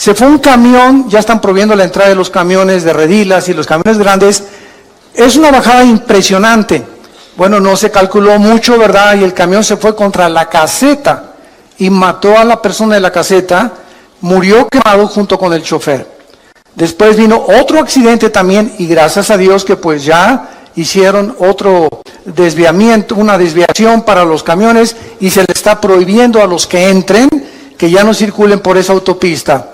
Se fue un camión, ya están prohibiendo la entrada de los camiones de redilas y los camiones grandes. Es una bajada impresionante. Bueno, no se calculó mucho, ¿verdad? Y el camión se fue contra la caseta y mató a la persona de la caseta, murió quemado junto con el chofer. Después vino otro accidente también, y gracias a Dios que pues ya hicieron otro desviamiento, una desviación para los camiones, y se le está prohibiendo a los que entren que ya no circulen por esa autopista.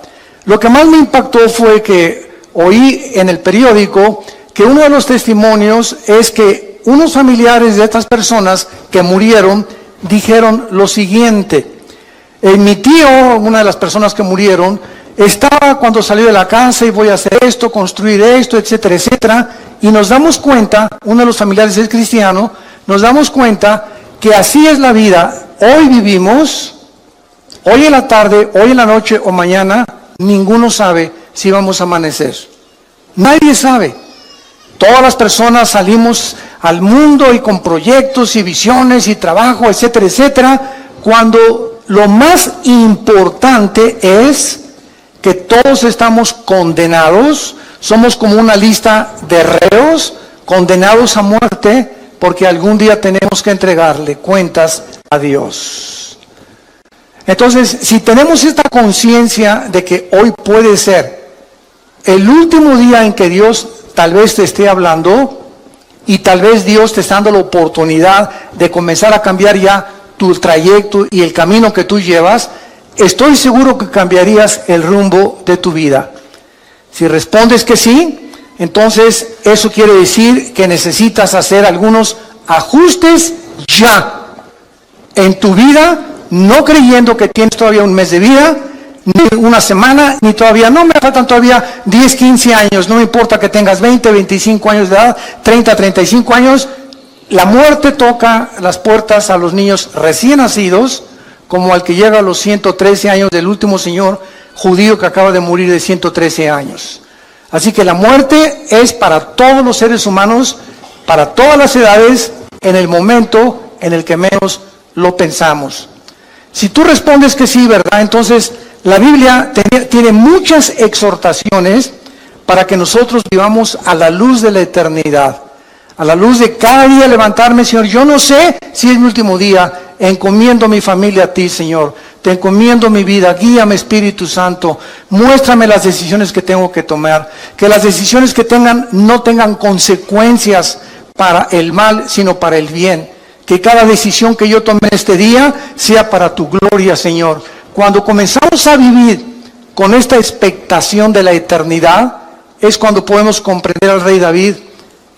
Lo que más me impactó fue que oí en el periódico que uno de los testimonios es que unos familiares de estas personas que murieron dijeron lo siguiente: mi tío, una de las personas que murieron, estaba cuando salió de la casa y voy a hacer esto, construir esto, etcétera, etcétera, y nos damos cuenta, uno de los familiares es cristiano, nos damos cuenta que así es la vida. Hoy vivimos, hoy en la tarde, hoy en la noche o mañana, ninguno sabe si vamos a amanecer. Nadie sabe. Todas las personas salimos al mundo y con proyectos y visiones y trabajo, etcétera, etcétera, cuando lo más importante es que todos estamos condenados, somos como una lista de reos, condenados a muerte, porque algún día tenemos que entregarle cuentas a Dios. Entonces, si tenemos esta conciencia de que hoy puede ser el último día en que Dios tal vez te esté hablando, y tal vez Dios te está dando la oportunidad de comenzar a cambiar ya tu trayecto y el camino que tú llevas, estoy seguro que cambiarías el rumbo de tu vida. Si respondes que sí, entonces eso quiere decir que necesitas hacer algunos ajustes ya en tu vida, no creyendo que tienes todavía un mes de vida, ni una semana, ni todavía, no me faltan todavía 10, 15 años, no me importa que tengas 20, 25 años de edad, 30, 35 años, la muerte toca las puertas a los niños recién nacidos, como al que llega a los 113 años del último señor judío que acaba de morir de 113 años. Así que la muerte es para todos los seres humanos, para todas las edades, en el momento en el que menos lo pensamos. Si tú respondes que sí, ¿verdad? Entonces, la Biblia tiene muchas exhortaciones para que nosotros vivamos a la luz de la eternidad, a la luz de cada día levantarme, Señor. Yo no sé si es mi último día, encomiendo mi familia a ti, Señor. Te encomiendo mi vida, guíame, Espíritu Santo. Muéstrame las decisiones que tengo que tomar. Que las decisiones que tengan no tengan consecuencias para el mal, sino para el bien. Que cada decisión que yo tome este día sea para tu gloria, Señor. Cuando comenzamos a vivir con esta expectación de la eternidad, es cuando podemos comprender al rey David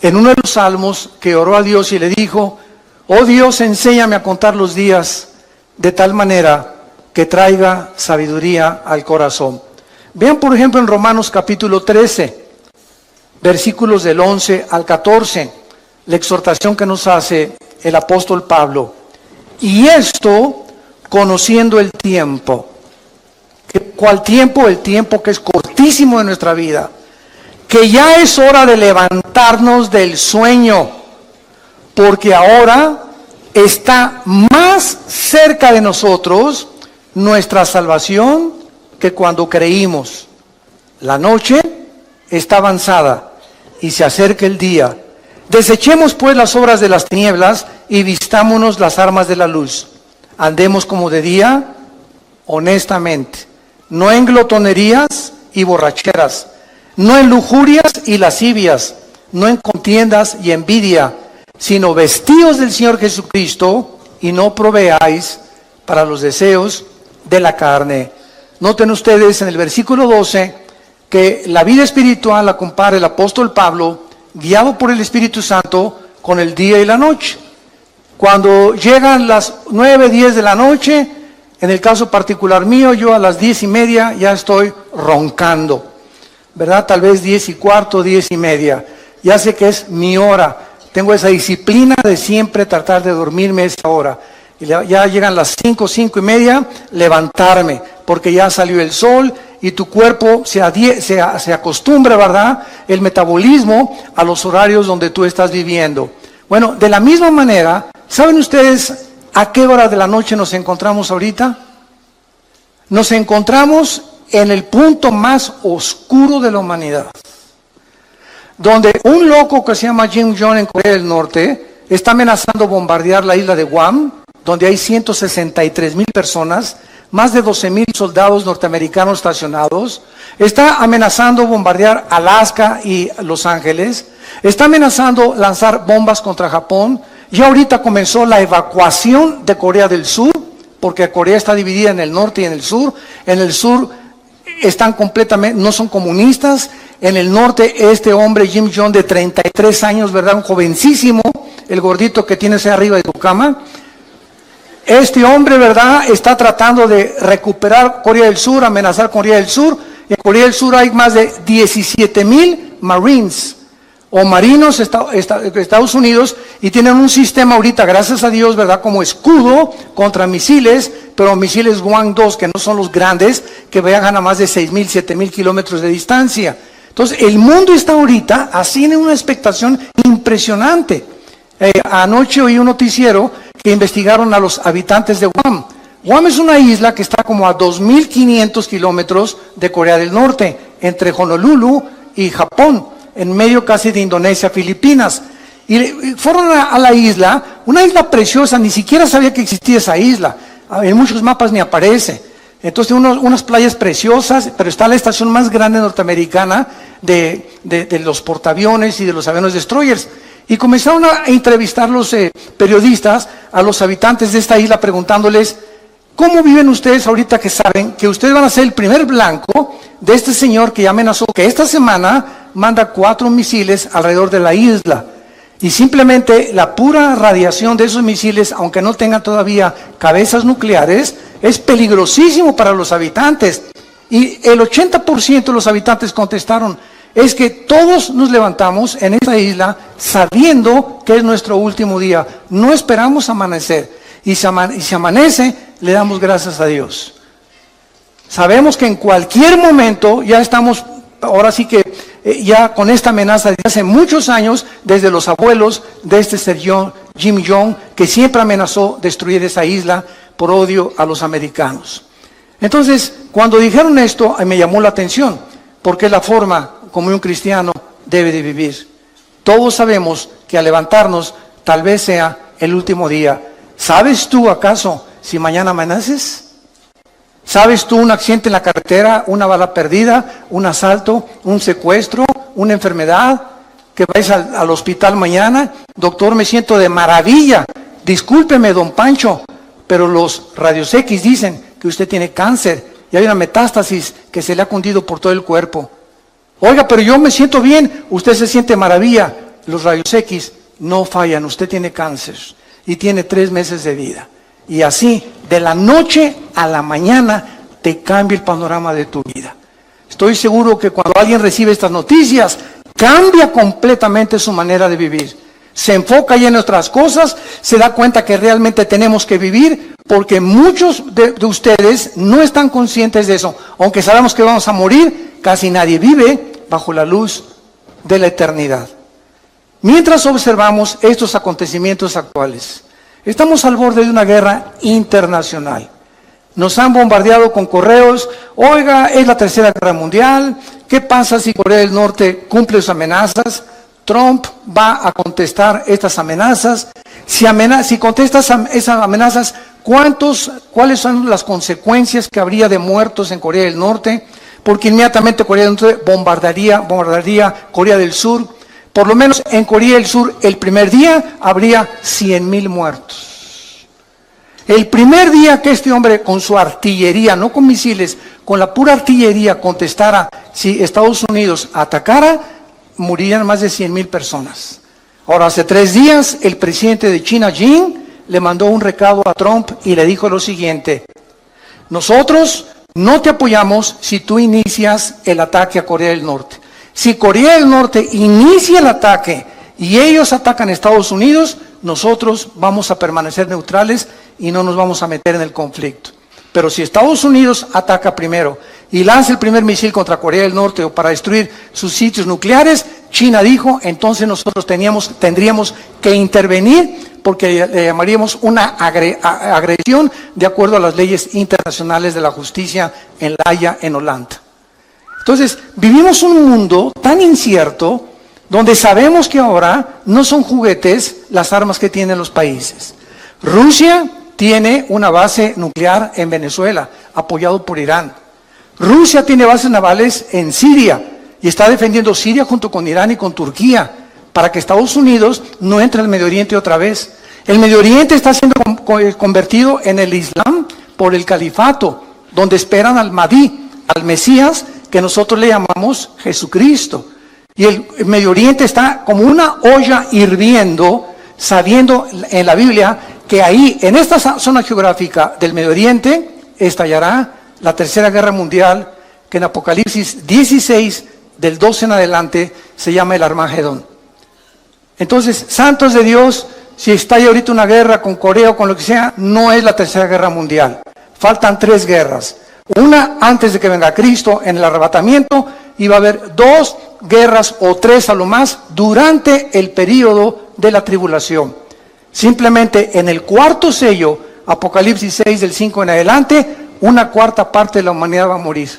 en uno de los salmos que oró a Dios y le dijo: oh Dios, enséñame a contar los días de tal manera que traiga sabiduría al corazón. Vean por ejemplo en Romanos capítulo 13, versículos del 11 al 14, la exhortación que nos hace el apóstol Pablo. Y esto conociendo el tiempo. ¿Cuál tiempo? El tiempo que es cortísimo de nuestra vida. Que ya es hora de levantarnos del sueño, porque ahora está más cerca de nosotros nuestra salvación que cuando creímos. La noche está avanzada y se acerca el día. Desechemos pues las obras de las tinieblas y vistámonos las armas de la luz. Andemos como de día, honestamente, no en glotonerías y borracheras, no en lujurias y lascivias, no en contiendas y envidia, sino vestidos del Señor Jesucristo y no proveáis para los deseos de la carne. Noten ustedes en el versículo 12 que la vida espiritual la compara el apóstol Pablo, guiado por el Espíritu Santo, con el día y la noche. Cuando llegan las 9, 10 de la noche, en el caso particular mío, yo a las 10:30 ya estoy roncando, ¿verdad? Tal vez 10:15, 10:30. Ya sé que es mi hora. Tengo esa disciplina de siempre tratar de dormirme a esa hora. Y ya llegan las 5, 5:30, levantarme, porque ya salió el sol y tu cuerpo se acostumbra, ¿verdad? El metabolismo a los horarios donde tú estás viviendo. Bueno, de la misma manera, ¿saben ustedes a qué hora de la noche nos encontramos ahorita? Nos encontramos en el punto más oscuro de la humanidad, donde un loco que se llama Kim Jong en Corea del Norte está amenazando bombardear la isla de Guam, donde hay 163,000 personas, más de 12,000 soldados norteamericanos estacionados, está amenazando bombardear Alaska y Los Ángeles, está amenazando lanzar bombas contra Japón. Ya ahorita comenzó la evacuación de Corea del Sur, porque Corea está dividida en el norte y en el sur. En el sur están completamente, no son comunistas. En el norte, este hombre, Kim Jong, de 33 años, ¿verdad? Un jovencísimo, el gordito que tienes ahí arriba de tu cama. Este hombre, ¿verdad?, está tratando de recuperar Corea del Sur, amenazar Corea del Sur. En Corea del Sur hay más de 17,000 Marines o marinos de Estados Unidos, y tienen un sistema ahorita, gracias a Dios, ¿verdad?, como escudo contra misiles, pero misiles Hwang-2, que no son los grandes, que viajan a más de 6,000, 7,000 kilómetros de distancia. Entonces, el mundo está ahorita así en una expectación impresionante. Anoche oí un noticiero que investigaron a los habitantes de Guam. Guam es una isla que está como a 2,500 kilómetros de Corea del Norte, entre Honolulu y Japón, en medio casi de Indonesia, Filipinas. Y fueron a la isla, una isla preciosa, ni siquiera sabía que existía esa isla. En muchos mapas ni aparece. Entonces, unas playas preciosas, pero está la estación más grande norteamericana de los portaaviones y de los aviones destroyers. Y comenzaron a entrevistar los periodistas a los habitantes de esta isla, preguntándoles: ¿cómo viven ustedes ahorita que saben que ustedes van a ser el primer blanco de este señor que ya amenazó que esta semana manda 4 misiles alrededor de la isla? Y simplemente la pura radiación de esos misiles, aunque no tengan todavía cabezas nucleares, es peligrosísimo para los habitantes. Y el 80% de los habitantes contestaron: es que todos nos levantamos en esta isla sabiendo que es nuestro último día. No esperamos amanecer. Y si amanece, le damos gracias a Dios. Sabemos que en cualquier momento ya estamos, ahora sí que ya con esta amenaza desde hace muchos años, desde los abuelos de este señor Kim Jong, que siempre amenazó destruir esa isla por odio a los americanos. Entonces, cuando dijeron esto, me llamó la atención, porque es la forma como un cristiano debe de vivir. Todos sabemos que al levantarnos tal vez sea el último día. ¿Sabes tú acaso si mañana amaneces? ¿Sabes tú un accidente en la carretera, una bala perdida, un asalto, un secuestro, una enfermedad? Que vais al hospital mañana: doctor, me siento de maravilla. Discúlpeme, don Pancho, pero los rayos X dicen que usted tiene cáncer y hay una metástasis que se le ha cundido por todo el cuerpo. Oiga, pero yo me siento bien. Usted se siente maravilla. Los rayos X no fallan. Usted tiene cáncer y tiene 3 meses de vida. Y así, de la noche a la mañana, te cambia el panorama de tu vida. Estoy seguro que cuando alguien recibe estas noticias, cambia completamente su manera de vivir. Se enfoca ya en otras cosas, se da cuenta que realmente tenemos que vivir, porque muchos de ustedes no están conscientes de eso. Aunque sabemos que vamos a morir, casi nadie vive bajo la luz de la eternidad. Mientras observamos estos acontecimientos actuales, estamos al borde de una guerra internacional. Nos han bombardeado con correos: oiga, es la Tercera Guerra Mundial. ¿Qué pasa si Corea del Norte cumple sus amenazas? Trump va a contestar estas amenazas. Si contesta esas amenazas, ¿cuáles son las consecuencias que habría de muertos en Corea del Norte? Porque inmediatamente Corea del Norte bombardearía Corea del Sur. Por lo menos en Corea del Sur, el primer día habría 100,000 muertos. El primer día que este hombre con su artillería, no con misiles, con la pura artillería contestara, si Estados Unidos atacara, morirían más de 100,000 personas. Ahora, hace 3 días, el presidente de China, Xi, le mandó un recado a Trump y le dijo lo siguiente: nosotros no te apoyamos si tú inicias el ataque a Corea del Norte. Si Corea del Norte inicia el ataque y ellos atacan a Estados Unidos, nosotros vamos a permanecer neutrales y no nos vamos a meter en el conflicto. Pero si Estados Unidos ataca primero y lanza el primer misil contra Corea del Norte o para destruir sus sitios nucleares, China dijo, entonces nosotros tendríamos que intervenir porque le llamaríamos una agresión de acuerdo a las leyes internacionales de la justicia en La Haya, en Holanda. Entonces, vivimos un mundo tan incierto donde sabemos que ahora no son juguetes las armas que tienen los países. Rusia tiene una base nuclear en Venezuela, apoyado por Irán. Rusia tiene bases navales en Siria y está defendiendo Siria junto con Irán y con Turquía para que Estados Unidos no entre al Medio Oriente otra vez. El Medio Oriente está siendo convertido en el Islam por el califato, donde esperan al Mahdi, al Mesías, que nosotros le llamamos Jesucristo. Y el Medio Oriente está como una olla hirviendo, sabiendo en la Biblia que ahí, en esta zona geográfica del Medio Oriente, estallará la Tercera Guerra Mundial, que en Apocalipsis 16, del 12 en adelante, se llama el Armagedón. Entonces, santos de Dios, si estalla ahorita una guerra con Corea o con lo que sea, no es la Tercera Guerra Mundial. Faltan 3 guerras. Una antes de que venga Cristo en el arrebatamiento, y va a haber 2 guerras o 3 a lo más durante el periodo de la tribulación. Simplemente en el 4º sello, Apocalipsis 6 del 5 en adelante, una 1/4 parte de la humanidad va a morir.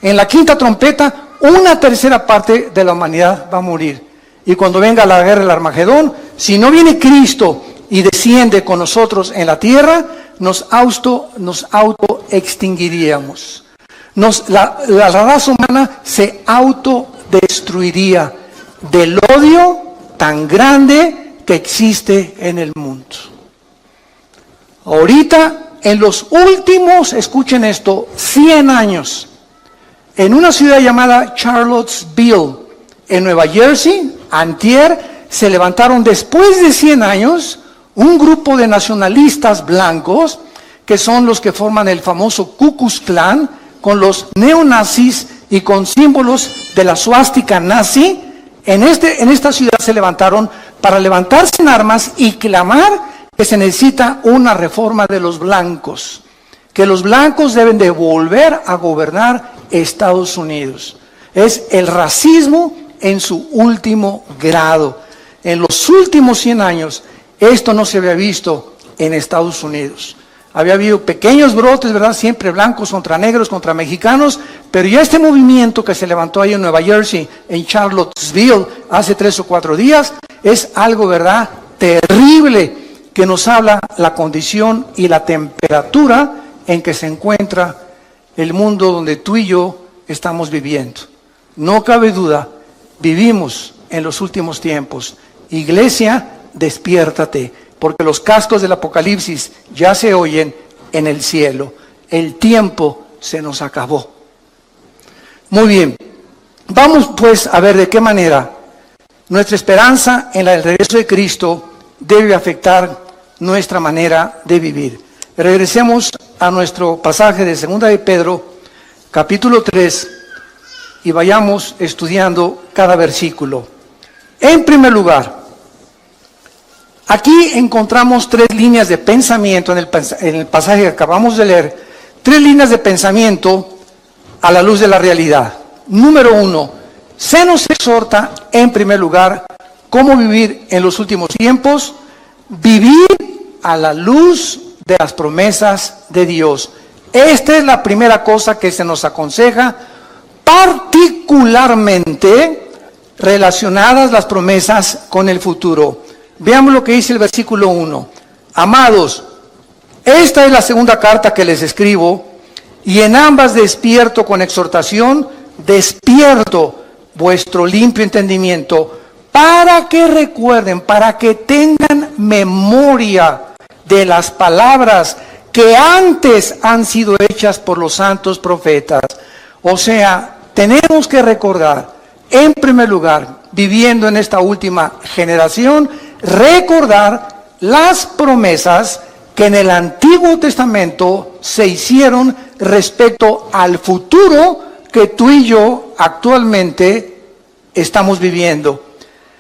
En la 5ª trompeta, una 1/3 parte de la humanidad va a morir. Y cuando venga la guerra del Armagedón, si no viene Cristo y desciende con nosotros en la tierra, nos auto extinguiríamos. La raza humana se autodestruiría del odio tan grande que existe en el mundo. Ahorita, en los últimos, escuchen esto, 100 años, en una ciudad llamada Charlottesville, en Nueva Jersey, antier, se levantaron después de 100 años un grupo de nacionalistas blancos, que son los que forman el famoso Ku Klux Klan, con los neonazis y con símbolos de la suástica nazi. En esta ciudad se levantaron para levantarse en armas y clamar que se necesita una reforma de los blancos, que los blancos deben de volver a gobernar Estados Unidos. Es el racismo en su último grado. En los últimos 100 años, esto no se había visto en Estados Unidos. Había habido pequeños brotes, ¿verdad? Siempre blancos contra negros, contra mexicanos, pero ya este movimiento que se levantó ahí en Nueva Jersey, en Charlottesville, hace 3 o 4 días, es algo, ¿verdad?, terrible, que nos habla la condición y la temperatura en que se encuentra el mundo donde tú y yo estamos viviendo. No cabe duda, vivimos en los últimos tiempos. Iglesia, despiértate, porque los cascos del Apocalipsis ya se oyen en el cielo. El tiempo se nos acabó. Muy bien, vamos pues a ver de qué manera nuestra esperanza en el regreso de Cristo debe afectar nuestra manera de vivir. Regresemos a nuestro pasaje de 2 de Pedro, capítulo 3, y vayamos estudiando cada versículo. En primer lugar, aquí encontramos 3 líneas de pensamiento en el pasaje que acabamos de leer, 3 líneas de pensamiento a la luz de la realidad. Número 1, se nos exhorta en primer lugar cómo vivir en los últimos tiempos, vivir a la luz de las promesas de Dios. Esta es la primera cosa que se nos aconseja, particularmente relacionadas las promesas con el futuro. Veamos lo que dice el versículo 1. Amados, esta es la segunda carta que les escribo, y en ambas despierto con exhortación, despierto vuestro limpio entendimiento, para que recuerden, para que tengan memoria de las palabras que antes han sido hechas por los santos profetas. O sea, tenemos que recordar, en primer lugar, viviendo en esta última generación, recordar las promesas que en el Antiguo Testamento se hicieron respecto al futuro que tú y yo actualmente estamos viviendo.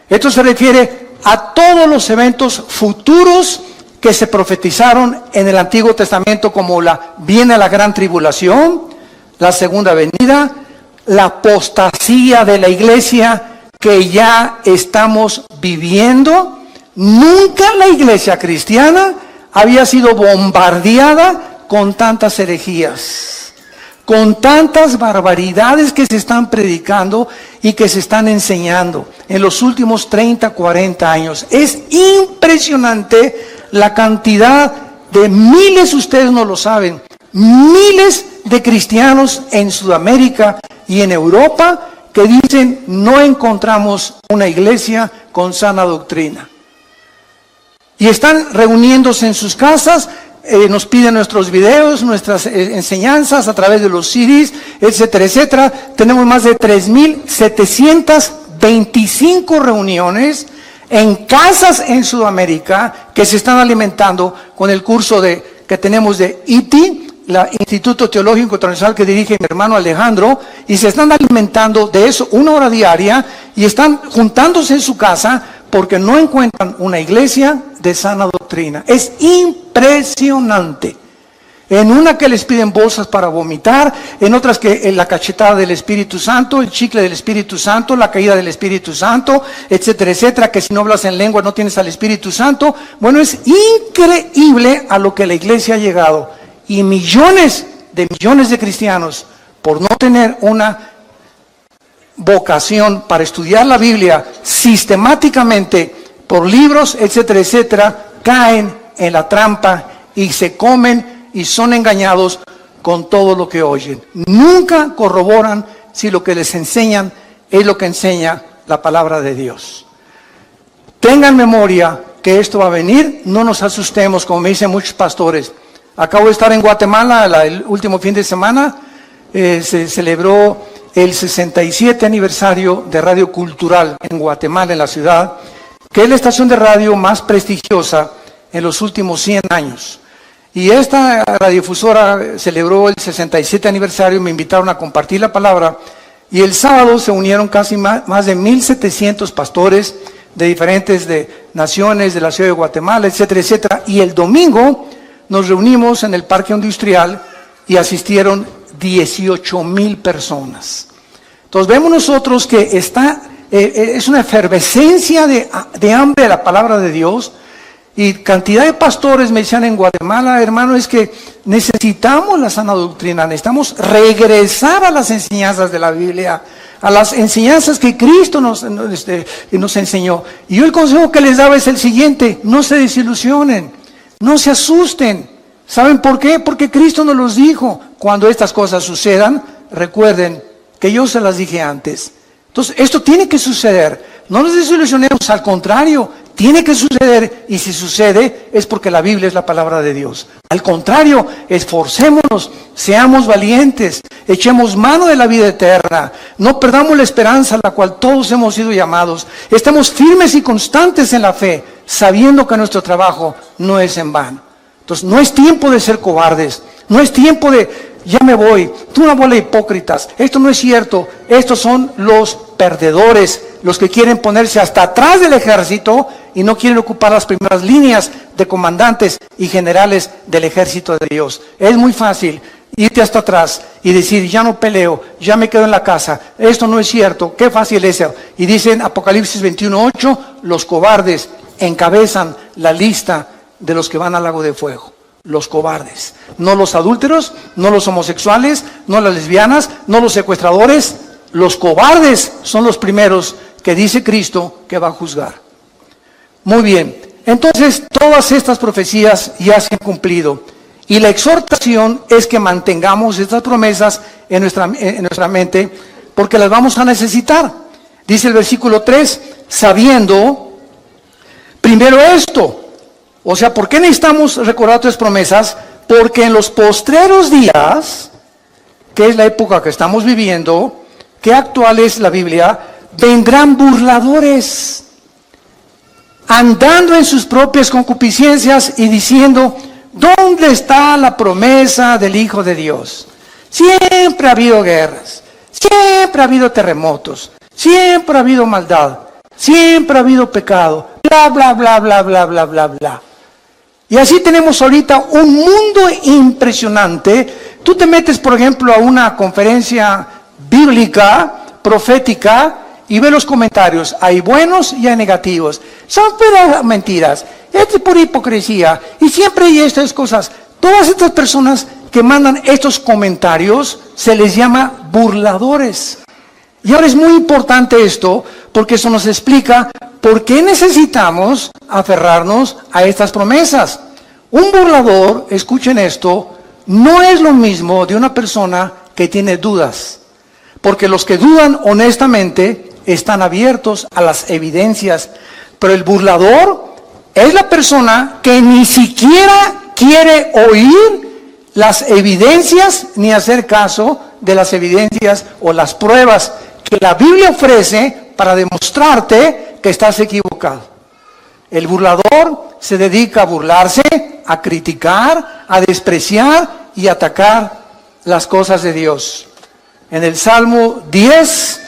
Esto se refiere a todos los eventos futuros que se profetizaron en el Antiguo Testamento, como viene la gran tribulación, la segunda venida, la apostasía de la iglesia, que ya estamos viviendo. Nunca la iglesia cristiana había sido bombardeada con tantas herejías, con tantas barbaridades que se están predicando y que se están enseñando en los últimos 30, 40 años. Es impresionante la cantidad de miles, ustedes no lo saben, miles de cristianos en Sudamérica y en Europa que dicen: no encontramos una iglesia con sana doctrina. Y están reuniéndose en sus casas, nos piden nuestros videos, nuestras enseñanzas a través de los CDs, etcétera, etcétera. Tenemos más de 3.725 reuniones en casas en Sudamérica que se están alimentando con el curso que tenemos de ITI, el Instituto Teológico Internacional que dirige mi hermano Alejandro, y se están alimentando de eso 1 hora diaria y están juntándose en su casa porque no encuentran una iglesia de sana doctrina. Es impresionante. En una que les piden bolsas para vomitar, en otras que la cachetada del Espíritu Santo, el chicle del Espíritu Santo, la caída del Espíritu Santo, etcétera, etcétera, que si no hablas en lengua no tienes al Espíritu Santo. Bueno, es increíble a lo que la iglesia ha llegado. Y millones de cristianos, por no tener una vocación para estudiar la Biblia sistemáticamente por libros, etcétera, etcétera, caen en la trampa y se comen y son engañados con todo lo que oyen. Nunca corroboran si lo que les enseñan es lo que enseña la palabra de Dios. Tengan memoria que esto va a venir, no nos asustemos, como me dicen muchos pastores. Acabo de estar en Guatemala el último fin de semana, se celebró el 67 aniversario de Radio Cultural en Guatemala, en la ciudad, que es la estación de radio más prestigiosa en los últimos 100 años. Y esta radiodifusora celebró el 67 aniversario, me invitaron a compartir la palabra, y el sábado se unieron casi más de 1,700 pastores de diferentes naciones de la ciudad de Guatemala, etcétera, etcétera. Y el domingo nos reunimos en el Parque Industrial y asistieron 18,000 personas. Entonces vemos nosotros que es una efervescencia de hambre de la palabra de Dios, y cantidad de pastores me decían en Guatemala: hermano, es que necesitamos la sana doctrina, necesitamos regresar a las enseñanzas de la Biblia, a las enseñanzas que Cristo nos enseñó. Y yo el consejo que les daba es el siguiente: no se desilusionen, no se asusten. ¿Saben por qué? Porque Cristo nos los dijo. Cuando estas cosas sucedan, recuerden que yo se las dije antes. Entonces, esto tiene que suceder. No nos desilusionemos, al contrario, tiene que suceder. Y si sucede, es porque la Biblia es la palabra de Dios. Al contrario, esforcémonos, seamos valientes, echemos mano de la vida eterna. No perdamos la esperanza a la cual todos hemos sido llamados. Estemos firmes y constantes en la fe, sabiendo que nuestro trabajo no es en vano. Entonces, no es tiempo de ser cobardes, no es tiempo de: ya me voy, tú una bola de hipócritas, esto no es cierto. Estos son los perdedores, los que quieren ponerse hasta atrás del ejército y no quieren ocupar las primeras líneas de comandantes y generales del ejército de Dios. Es muy fácil irte hasta atrás y decir: ya no peleo, ya me quedo en la casa, esto no es cierto. Qué fácil es eso. Y dicen Apocalipsis 21:8, los cobardes encabezan la lista de los que van al lago de fuego. Los cobardes, no los adúlteros, no los homosexuales, no las lesbianas, no los secuestradores. Los cobardes son los primeros que dice Cristo que va a juzgar. Muy bien, entonces todas estas profecías ya se han cumplido, y la exhortación es que mantengamos estas promesas en nuestra mente, porque las vamos a necesitar. Dice el versículo 3, sabiendo primero esto. O sea, ¿por qué necesitamos recordar tres promesas? Porque en los postreros días, que es la época que estamos viviendo, que actual es la Biblia, vendrán burladores, andando en sus propias concupiscencias y diciendo: ¿dónde está la promesa del Hijo de Dios? Siempre ha habido guerras, siempre ha habido terremotos, siempre ha habido maldad, siempre ha habido pecado, bla, bla, bla, bla, bla, bla, bla, bla. Y así tenemos ahorita un mundo impresionante. Tú te metes, por ejemplo, a una conferencia bíblica, profética, y ve los comentarios. Hay buenos y hay negativos. Son puras mentiras. Es pura hipocresía. Y siempre hay estas cosas. Todas estas personas que mandan estos comentarios se les llama burladores. Y ahora es muy importante esto, porque eso nos explica por qué necesitamos aferrarnos a estas promesas. Un burlador, escuchen esto, no es lo mismo de una persona que tiene dudas. Porque los que dudan honestamente están abiertos a las evidencias. Pero el burlador es la persona que ni siquiera quiere oír las evidencias ni hacer caso de las evidencias o las pruebas que la Biblia ofrece para demostrarte que estás equivocado. El burlador se dedica a burlarse, a criticar, a despreciar y atacar las cosas de Dios. En el Salmo 10,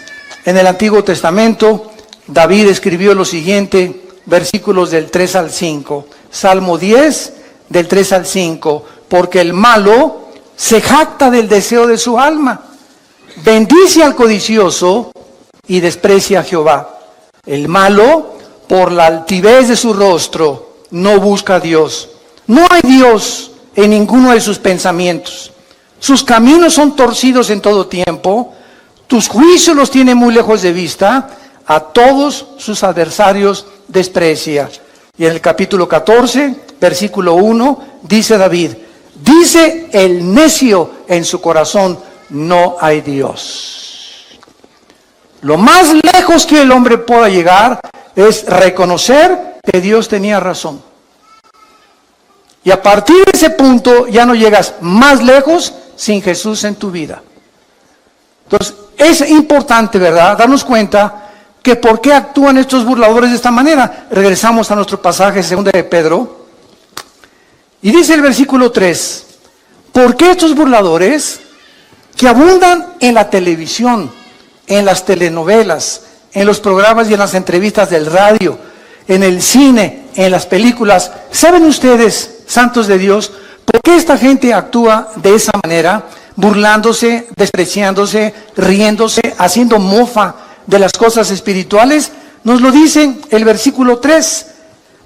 en el Antiguo Testamento, David escribió lo siguiente, versículos del 3 al 5. Salmo 10, del 3 al 5. Porque el malo se jacta del deseo de su alma, bendice al codicioso y desprecia a Jehová. El malo, por la altivez de su rostro, no busca a Dios. No hay Dios en ninguno de sus pensamientos. Sus caminos son torcidos en todo tiempo. Tus juicios los tiene muy lejos de vista. A todos sus adversarios desprecia. Y en el capítulo 14, versículo 1, dice David: dice el necio en su corazón, no hay Dios. Lo más lejos que el hombre pueda llegar es reconocer que Dios tenía razón. Y a partir de ese punto ya no llegas más lejos sin Jesús en tu vida. Entonces es importante, ¿verdad?, darnos cuenta que por qué actúan estos burladores de esta manera. Regresamos a nuestro pasaje 2 de Pedro. Y dice el versículo 3, ¿por qué estos burladores que abundan en la televisión, en las telenovelas, en los programas y en las entrevistas del radio, en el cine, en las películas? ¿Saben ustedes, santos de Dios, por qué esta gente actúa de esa manera? Burlándose, despreciándose, riéndose, haciendo mofa de las cosas espirituales. Nos lo dice el versículo 3,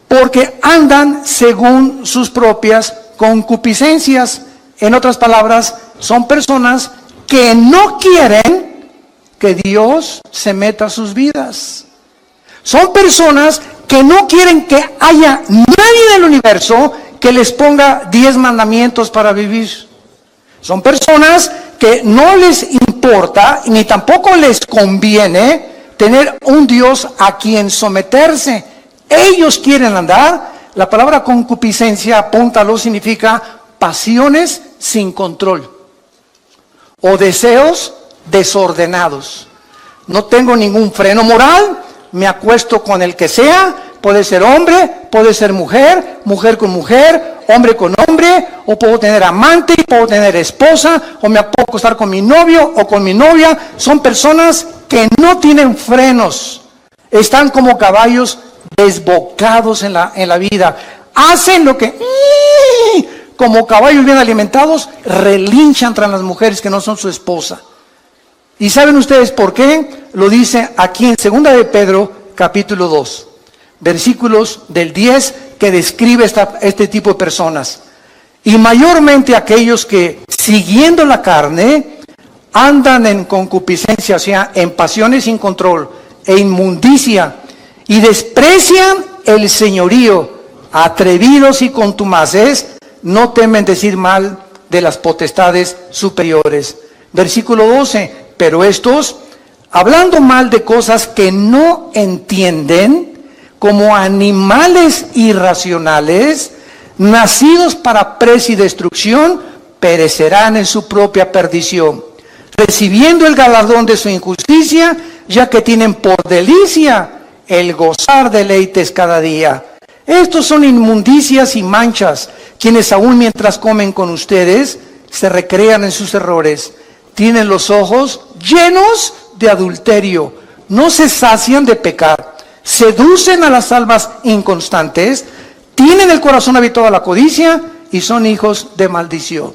porque andan según sus propias concupiscencias. En otras palabras, son personas que no quieren que Dios se meta a sus vidas. Son personas que no quieren que haya nadie del universo que les ponga 10 mandamientos para vivir. Son personas que no les importa ni tampoco les conviene tener un Dios a quien someterse. Ellos quieren andar. La palabra concupiscencia, apúntalo, significa pasiones sin control o deseos desordenados. No tengo ningún freno moral, me acuesto con el que sea, puede ser hombre, puede ser mujer, mujer con mujer, hombre con hombre, o puedo tener amante, puedo tener esposa, o me puedo acostar con mi novio o con mi novia. Son personas que no tienen frenos, están como caballos desbocados en la vida. Hacen lo que, como caballos bien alimentados, relinchan tras las mujeres que no son su esposa. ¿Y saben ustedes por qué? Lo dice aquí en 2 de Pedro, capítulo 2, versículos del 10, que describe este tipo de personas. Y mayormente aquellos que, siguiendo la carne, andan en concupiscencia, o sea, en pasiones sin control, e inmundicia, y desprecian el señorío, atrevidos y contumaces, no temen decir mal de las potestades superiores. Versículo 12, pero estos, hablando mal de cosas que no entienden, como animales irracionales, nacidos para presa y destrucción, perecerán en su propia perdición, recibiendo el galardón de su injusticia, ya que tienen por delicia el gozar deleites cada día. Estos son inmundicias y manchas, quienes aún mientras comen con ustedes, se recrean en sus errores. Tienen los ojos llenos de adulterio, no se sacian de pecar, seducen a las almas inconstantes, tienen el corazón habituado a la codicia y son hijos de maldición.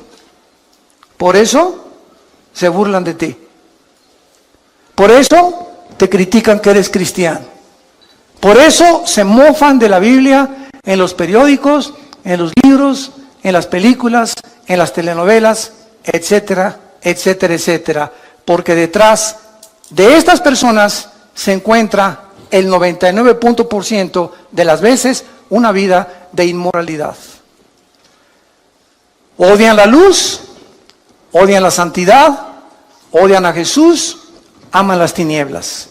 Por eso se burlan de ti. Por eso te critican que eres cristiano. Por eso se mofan de la Biblia en los periódicos, en los libros, en las películas, en las telenovelas, etcétera, etcétera, etcétera. Porque detrás de estas personas se encuentra el 99% de las veces una vida de inmoralidad. Odian la luz, odian la santidad, odian a Jesús, aman las tinieblas.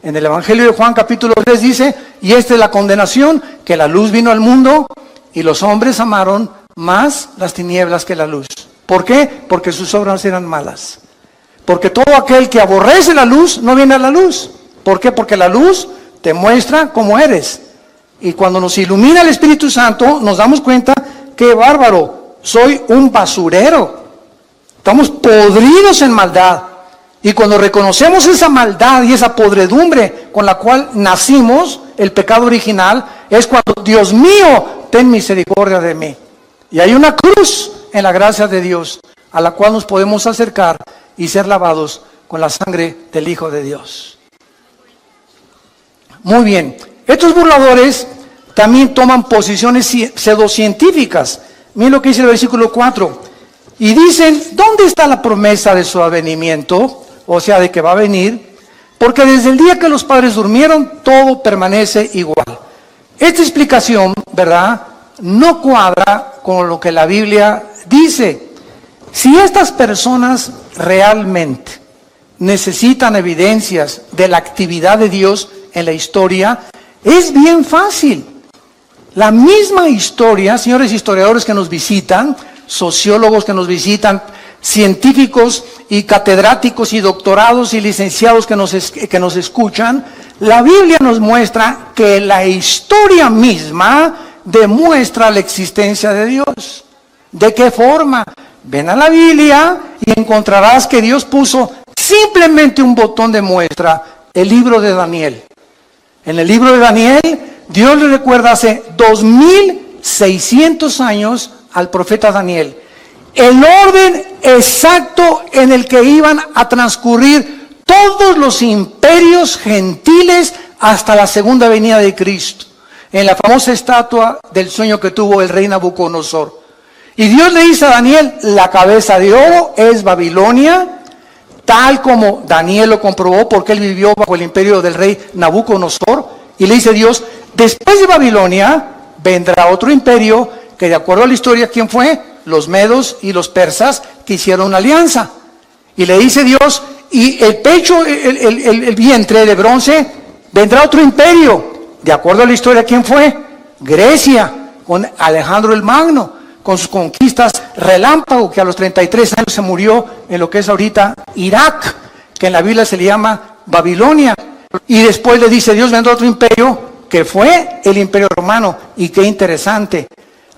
En el Evangelio de Juan capítulo 3 dice, y esta es la condenación, que la luz vino al mundo y los hombres amaron más las tinieblas que la luz. ¿Por qué? Porque sus obras eran malas. Porque todo aquel que aborrece la luz no viene a la luz. ¿Por qué? Porque la luz te muestra cómo eres. Y cuando nos ilumina el Espíritu Santo, nos damos cuenta que bárbaro, soy un basurero. Estamos podridos en maldad. Y cuando reconocemos esa maldad y esa podredumbre con la cual nacimos, el pecado original, es cuando, Dios mío, ten misericordia de mí. Y hay una cruz en la gracia de Dios a la cual nos podemos acercar y ser lavados con la sangre del Hijo de Dios. Muy bien, estos burladores también toman posiciones pseudocientíficas. Miren lo que dice el versículo 4. Y dicen, ¿dónde está la promesa de su advenimiento? O sea, de que va a venir. Porque desde el día que los padres durmieron, todo permanece igual. Esta explicación, ¿verdad?, no cuadra con lo que la Biblia dice. Si estas personas realmente necesitan evidencias de la actividad de Dios en la historia, es bien fácil. La misma historia, señores historiadores que nos visitan, sociólogos que nos visitan, científicos y catedráticos y doctorados y licenciados que nos escuchan, la Biblia nos muestra que la historia misma demuestra la existencia de Dios. ¿De qué forma? Ven a la Biblia y encontrarás que Dios puso simplemente un botón de muestra, el libro de Daniel. En el libro de Daniel, Dios le recuerda hace 2600 años al profeta Daniel el orden exacto en el que iban a transcurrir todos los imperios gentiles hasta la segunda venida de Cristo, en la famosa estatua del sueño que tuvo el rey Nabucodonosor. Y Dios le dice a Daniel, la cabeza de oro es Babilonia, tal como Daniel lo comprobó porque él vivió bajo el imperio del rey Nabucodonosor. Y le dice Dios, después de Babilonia vendrá otro imperio que, de acuerdo a la historia, ¿quién fue? Los medos y los persas, que hicieron una alianza. Y le dice Dios, y el pecho, el vientre de bronce, vendrá otro imperio. De acuerdo a la historia, ¿quién fue? Grecia, con Alejandro el Magno, con sus conquistas relámpago, que a los 33 años se murió en lo que es ahorita Irak, que en la Biblia se le llama Babilonia. Y después le dice Dios, vendrá otro imperio, que fue el imperio romano. Y qué interesante.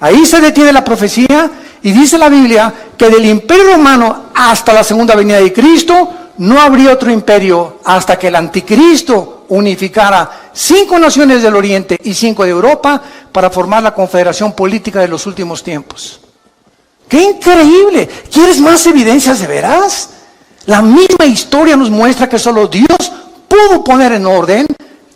Ahí se detiene la profecía y dice la Biblia que del imperio romano hasta la segunda venida de Cristo no habría otro imperio hasta que el anticristo unificara 5 naciones del Oriente y 5 de Europa para formar la confederación política de los últimos tiempos. ¡Qué increíble! ¿Quieres más evidencias de veras? La misma historia nos muestra que solo Dios pudo poner en orden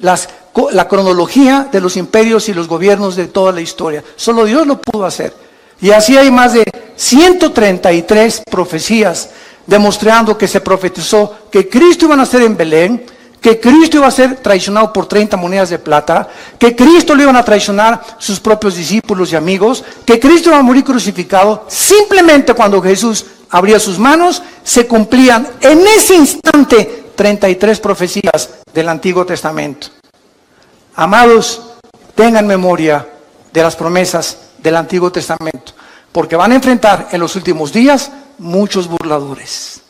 la cronología de los imperios y los gobiernos de toda la historia. Solo Dios lo pudo hacer. Y así hay más de 133 profecías demostrando que se profetizó que Cristo iba a nacer en Belén, que Cristo iba a ser traicionado por 30 monedas de plata, que Cristo le iban a traicionar sus propios discípulos y amigos, que Cristo iba a morir crucificado. Simplemente cuando Jesús abría sus manos, se cumplían en ese instante 33 profecías del Antiguo Testamento. Amados, tengan memoria de las promesas del Antiguo Testamento, porque van a enfrentar en los últimos días muchos burladores.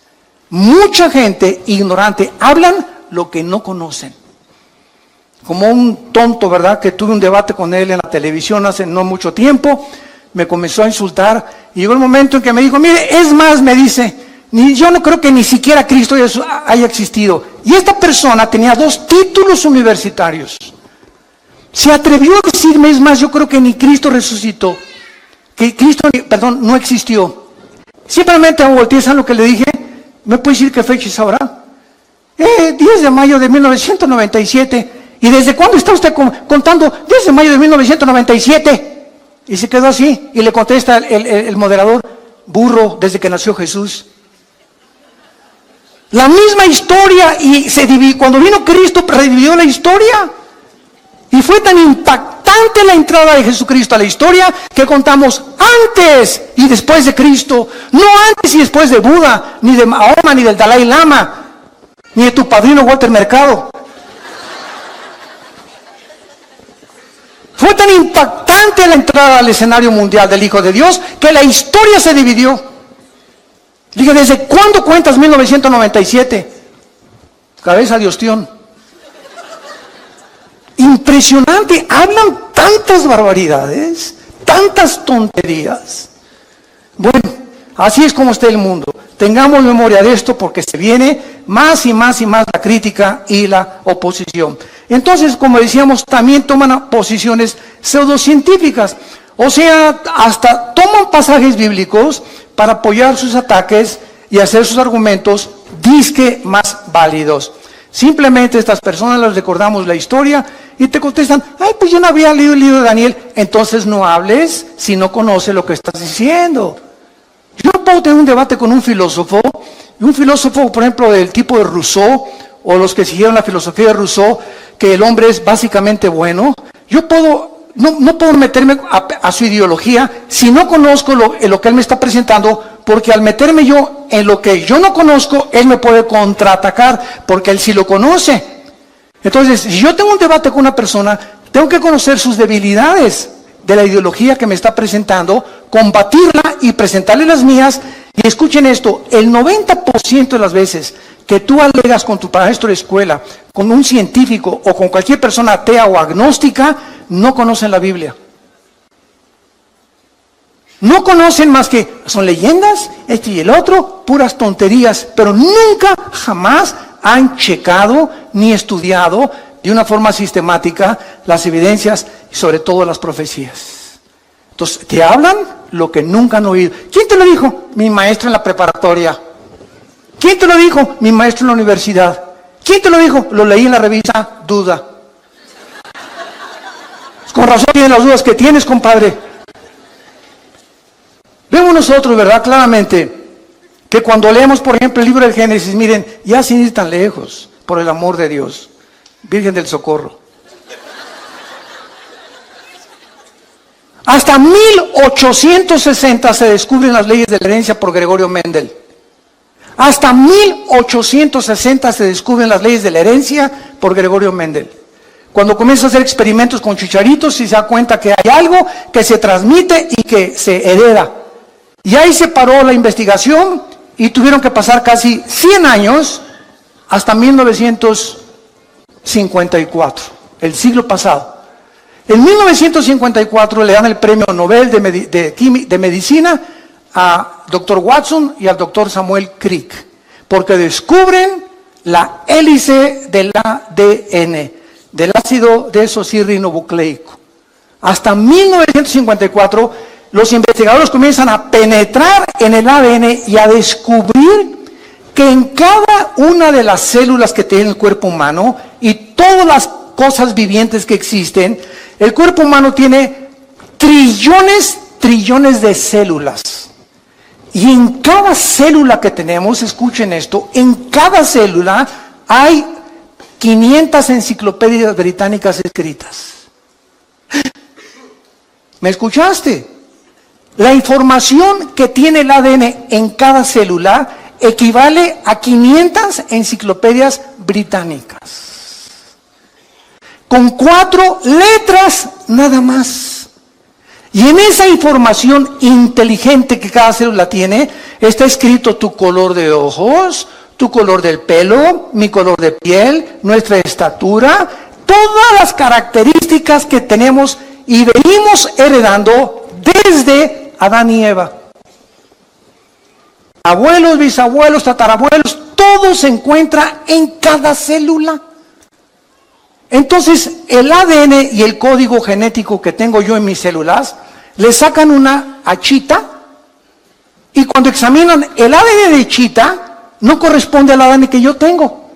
Mucha gente ignorante, hablan lo que no conocen. Como un tonto, ¿verdad?, que tuve un debate con él en la televisión hace no mucho tiempo, me comenzó a insultar, y llegó el momento en que me dijo, mire, es más, me dice, yo no creo que ni siquiera Cristo haya existido. Y esta persona tenía 2 títulos universitarios. Se atrevió a decirme, es más, yo creo que ni Cristo resucitó, que Cristo, no existió. Simplemente volteé a lo que le dije, ¿me puede decir qué fecha es ahora? 10 de mayo de 1997. ¿Y desde cuándo está usted contando 10 de mayo de 1997? Y se quedó así. Y le contesta el moderador: burro, desde que nació Jesús. La misma historia, y cuando vino Cristo revivió la historia. Y fue tan impactante la entrada de Jesucristo a la historia que contamos antes y después de Cristo. No antes y después de Buda, ni de Mahoma, ni del Dalai Lama, ni de tu padrino Walter Mercado. Fue tan impactante la entrada al escenario mundial del Hijo de Dios que la historia se dividió. Dije, ¿desde cuándo cuentas 1997? Cabeza de ostión. Impresionante, hablan tantas barbaridades, tantas tonterías. Bueno, así es como está el mundo. Tengamos memoria de esto porque se viene más y más y más la crítica y la oposición. Entonces, como decíamos, también toman posiciones pseudocientíficas. O sea, hasta toman pasajes bíblicos para apoyar sus ataques y hacer sus argumentos disque más válidos. Simplemente estas personas les recordamos la historia y te contestan: ay, pues yo no había leído el libro de Daniel. Entonces no hables si no conoces lo que estás diciendo. Yo no puedo tener un debate con un filósofo, por ejemplo, del tipo de Rousseau, o los que siguieron la filosofía de Rousseau, que el hombre es básicamente bueno. Yo no puedo meterme a su ideología si no conozco lo que él me está presentando, porque al meterme yo en lo que yo no conozco, él me puede contraatacar, porque él sí lo conoce. Entonces, si yo tengo un debate con una persona, tengo que conocer sus debilidades de la ideología que me está presentando, combatirla y presentarle las mías. Y escuchen esto: el 90% de las veces que tú alegas con tu maestro de escuela, con un científico o con cualquier persona atea o agnóstica, no conocen la Biblia. No conocen más que son leyendas, esto y el otro, puras tonterías, pero nunca, jamás han checado ni estudiado de una forma sistemática las evidencias y sobre todo las profecías. Entonces, te hablan lo que nunca han oído. ¿Quién te lo dijo? Mi maestro en la preparatoria. ¿Quién te lo dijo? Mi maestro en la universidad. ¿Quién te lo dijo? Lo leí en la revista Duda. Con razón tienes las dudas que tienes, compadre. Vemos nosotros, ¿verdad? Claramente, que cuando leemos, por ejemplo, el libro del Génesis, miren, ya sin ir tan lejos, por el amor de Dios, Virgen del Socorro. Hasta 1860 se descubren las leyes de la herencia por Gregorio Mendel. Hasta 1860 se descubren las leyes de la herencia por Gregorio Mendel. Cuando comienza a hacer experimentos con chicharitos y se da cuenta que hay algo que se transmite y que se hereda. Y ahí se paró la investigación y tuvieron que pasar casi 100 años hasta 1954, el siglo pasado. En 1954 le dan el premio Nobel de Medicina a Dr. Watson y al Dr. Samuel Crick, porque descubren la hélice del ADN, del ácido desoxirribonucleico. Hasta 1954 los investigadores comienzan a penetrar en el ADN y a descubrir que en cada una de las células que tiene el cuerpo humano y todas las cosas vivientes que existen, el cuerpo humano tiene trillones de células. Y en cada célula que tenemos, escuchen esto, en cada célula hay 500 enciclopedias británicas escritas. ¿Me escuchaste? La información que tiene el ADN en cada célula equivale a 500 enciclopedias británicas. Con 4 letras nada más. Y en esa información inteligente que cada célula tiene, está escrito tu color de ojos, tu color del pelo, mi color de piel, nuestra estatura, todas las características que tenemos y venimos heredando desde Adán y Eva. Abuelos, bisabuelos, tatarabuelos, todo se encuentra en cada célula. Entonces, el ADN y el código genético que tengo yo en mis células, le sacan una a Chita, y cuando examinan el ADN de Chita, no corresponde al ADN que yo tengo.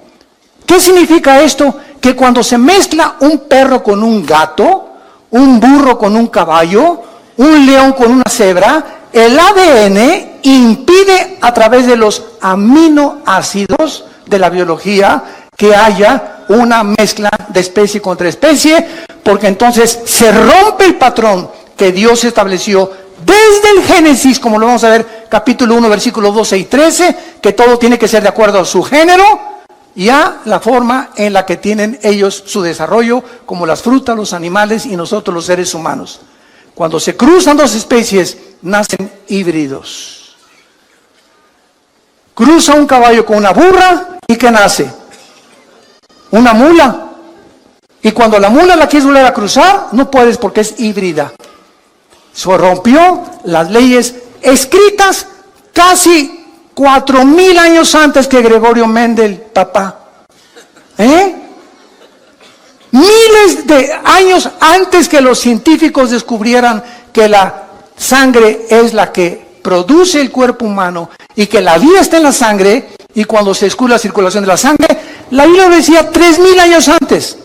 ¿Qué significa esto? Que cuando se mezcla un perro con un gato, un burro con un caballo, un león con una cebra, el ADN impide a través de los aminoácidos de la biología que haya una mezcla de especie contra especie, porque entonces se rompe el patrón que Dios estableció desde el Génesis, como lo vamos a ver, capítulo 1, versículos 12 y 13, que todo tiene que ser de acuerdo a su género y a la forma en la que tienen ellos su desarrollo, como las frutas, los animales y nosotros los seres humanos. Cuando se cruzan dos especies, nacen híbridos. Cruza un caballo con una burra y ¿qué nace? Una mula. Y cuando la mula la quieres volver a cruzar, no puedes porque es híbrida. Se rompió las leyes escritas casi 4,000 años antes que Gregorio Mendel, papá. Miles de años antes que los científicos descubrieran que la sangre es la que produce el cuerpo humano y que la vida está en la sangre, y cuando se descubre la circulación de la sangre, la Biblia lo decía 3,000 años antes.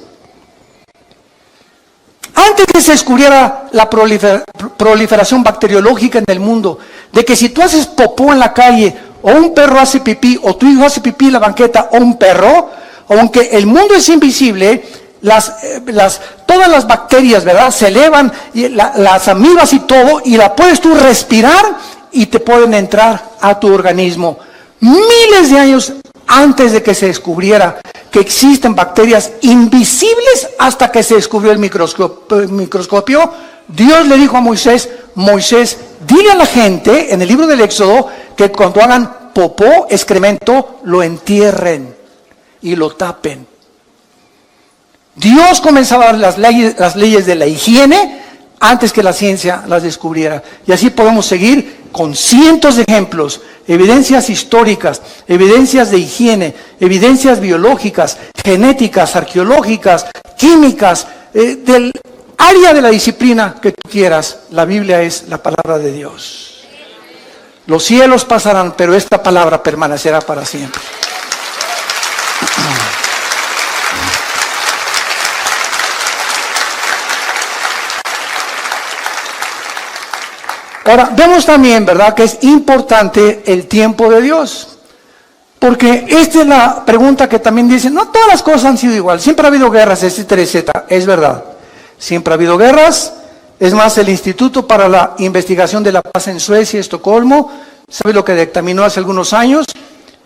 Antes que se descubriera la proliferación bacteriológica en el mundo, de que si tú haces popó en la calle, o un perro hace pipí, o tu hijo hace pipí en la banqueta, o un perro, aunque el mundo es invisible, todas las bacterias, ¿verdad?, se elevan, y las amibas y todo, y la puedes tú respirar, y te pueden entrar a tu organismo. Miles de años antes de que se descubriera que existen bacterias invisibles, hasta que se descubrió el microscopio, Dios le dijo a Moisés, dile a la gente en el libro del Éxodo que cuando hagan popó, excremento, lo entierren y lo tapen. Dios comenzaba a dar las leyes de la higiene antes que la ciencia las descubriera. Y así podemos seguir con cientos de ejemplos, evidencias históricas, evidencias de higiene, evidencias biológicas, genéticas, arqueológicas, químicas, del área de la disciplina que tú quieras. La Biblia es la palabra de Dios. Los cielos pasarán, pero esta palabra permanecerá para siempre. Ahora, vemos también, ¿verdad?, que es importante el tiempo de Dios. Porque esta es la pregunta que también dicen, no todas las cosas han sido igual, siempre ha habido guerras, etcétera, etcétera. Es verdad, siempre ha habido guerras. Es más, el Instituto para la Investigación de la Paz en Suecia, Estocolmo, ¿sabe lo que dictaminó hace algunos años?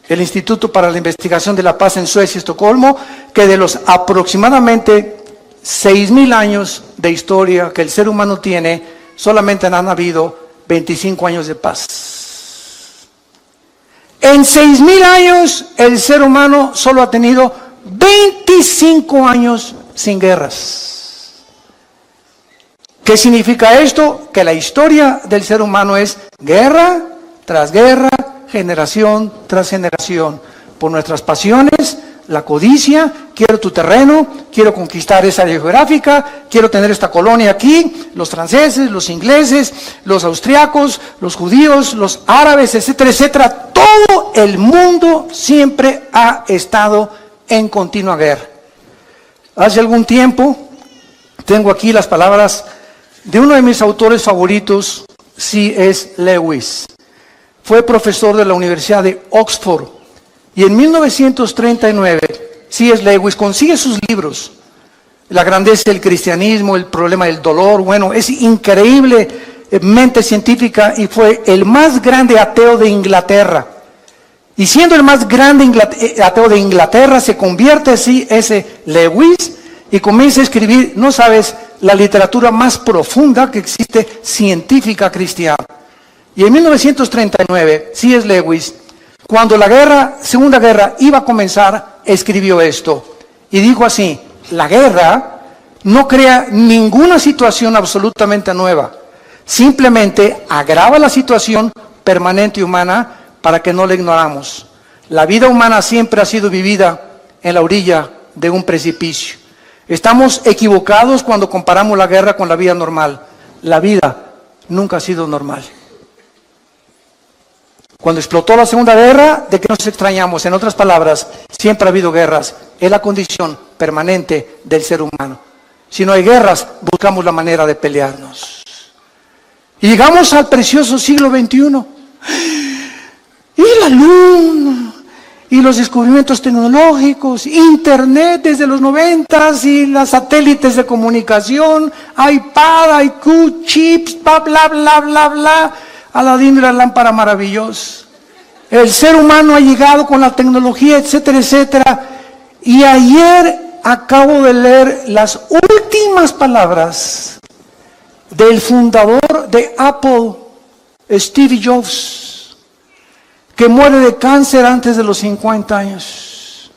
El Instituto para la Investigación de la Paz en Suecia, Estocolmo, que de los aproximadamente 6,000 años de historia que el ser humano tiene, solamente han habido 25 años de paz. En 6,000 años, el ser humano solo ha tenido 25 años sin guerras. ¿Qué significa esto? Que la historia del ser humano es guerra tras guerra, generación tras generación, por nuestras pasiones, la codicia, quiero tu terreno, quiero conquistar esa área geográfica, quiero tener esta colonia aquí, los franceses, los ingleses, los austriacos, los judíos, los árabes, etcétera, etcétera. Todo el mundo siempre ha estado en continua guerra. Hace algún tiempo, tengo aquí las palabras de uno de mis autores favoritos, C.S. Lewis. Fue profesor de la Universidad de Oxford. Y en 1939, C.S. Lewis consigue sus libros, La grandeza del cristianismo, El problema del dolor. Bueno, es increíblemente científica, y fue el más grande ateo de Inglaterra. Y siendo el más grande ateo de Inglaterra, se convierte C.S. Lewis y comienza a escribir, no sabes, la literatura más profunda que existe, científica cristiana. Y en 1939, C.S. Lewis, cuando la Segunda Guerra iba a comenzar, escribió esto. Y dijo así, la guerra no crea ninguna situación absolutamente nueva. Simplemente agrava la situación permanente humana para que no la ignoramos. La vida humana siempre ha sido vivida en la orilla de un precipicio. Estamos equivocados cuando comparamos la guerra con la vida normal. La vida nunca ha sido normal. Cuando explotó la Segunda Guerra, ¿de qué nos extrañamos? En otras palabras, siempre ha habido guerras. Es la condición permanente del ser humano. Si no hay guerras, buscamos la manera de pelearnos. Y llegamos al precioso siglo XXI. Y la luna, y los descubrimientos tecnológicos, internet desde los 90s, y los satélites de comunicación, iPad, IQ, chips, bla, bla, bla, bla, bla. Aladín y la lámpara maravillosa. El ser humano ha llegado con la tecnología, etcétera, etcétera. Y ayer acabo de leer las últimas palabras del fundador de Apple, Steve Jobs, que muere de cáncer antes de los 50 años.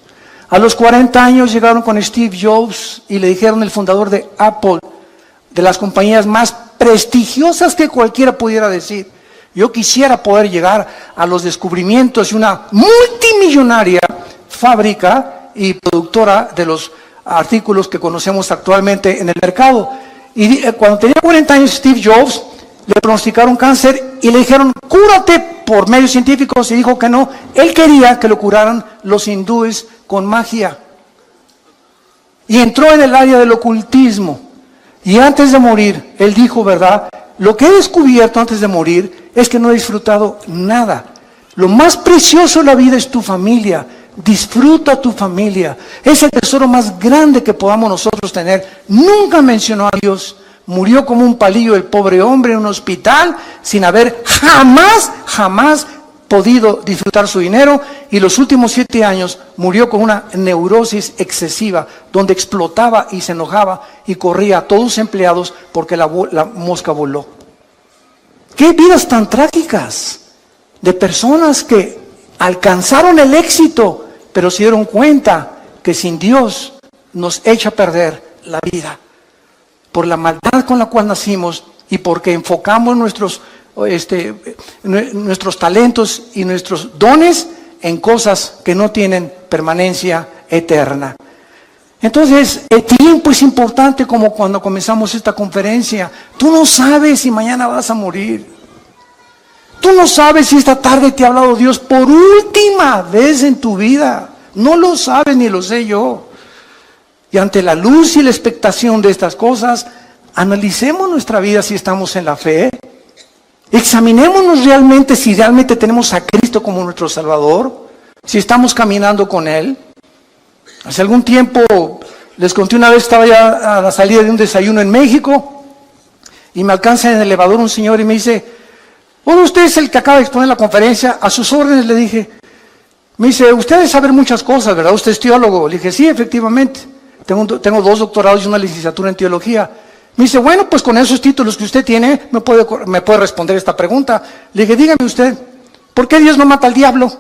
A los 40 años llegaron con Steve Jobs y le dijeron, el fundador de Apple, de las compañías más prestigiosas que cualquiera pudiera decir, yo quisiera poder llegar a los descubrimientos de una multimillonaria fábrica y productora de los artículos que conocemos actualmente en el mercado. Y cuando tenía 40 años Steve Jobs, le pronosticaron cáncer y le dijeron, cúrate por medios científicos, y dijo que no. Él quería que lo curaran los hindúes con magia. Y entró en el área del ocultismo. Y antes de morir, él dijo, ¿verdad? Lo que he descubierto antes de morir es que no he disfrutado nada. Lo más precioso de la vida es tu familia. Disfruta tu familia. Es el tesoro más grande que podamos nosotros tener. Nunca mencionó a Dios. Murió como un palillo el pobre hombre en un hospital sin haber jamás podido disfrutar su dinero, y los últimos 7 años murió con una neurosis excesiva, donde explotaba y se enojaba y corría a todos los empleados porque la mosca voló. ¡Qué vidas tan trágicas! De personas que alcanzaron el éxito, pero se dieron cuenta que sin Dios nos echa a perder la vida. Por la maldad con la cual nacimos y porque enfocamos nuestros talentos y nuestros dones en cosas que no tienen permanencia eterna. Entonces, el tiempo es importante, como cuando comenzamos esta conferencia. Tú no sabes si mañana vas a morir. Tú no sabes si esta tarde te ha hablado Dios por última vez en tu vida. No lo sabes ni lo sé yo. Y ante la luz y la expectación de estas cosas, analicemos nuestra vida si estamos en la fe. Examinémonos realmente si realmente tenemos a Cristo como nuestro Salvador, si estamos caminando con Él. Hace algún tiempo, les conté una vez, estaba ya a la salida de un desayuno en México, y me alcanza en el elevador un señor y me dice, bueno, usted es el que acaba de exponer la conferencia, a sus órdenes, le dije. Me dice, usted debe saber muchas cosas, ¿verdad? Usted es teólogo. Le dije, sí, efectivamente, tengo 2 doctorados y una licenciatura en teología. Me dice, bueno, pues con esos títulos que usted tiene, me puede responder esta pregunta. Le dije, dígame usted, ¿por qué Dios no mata al diablo?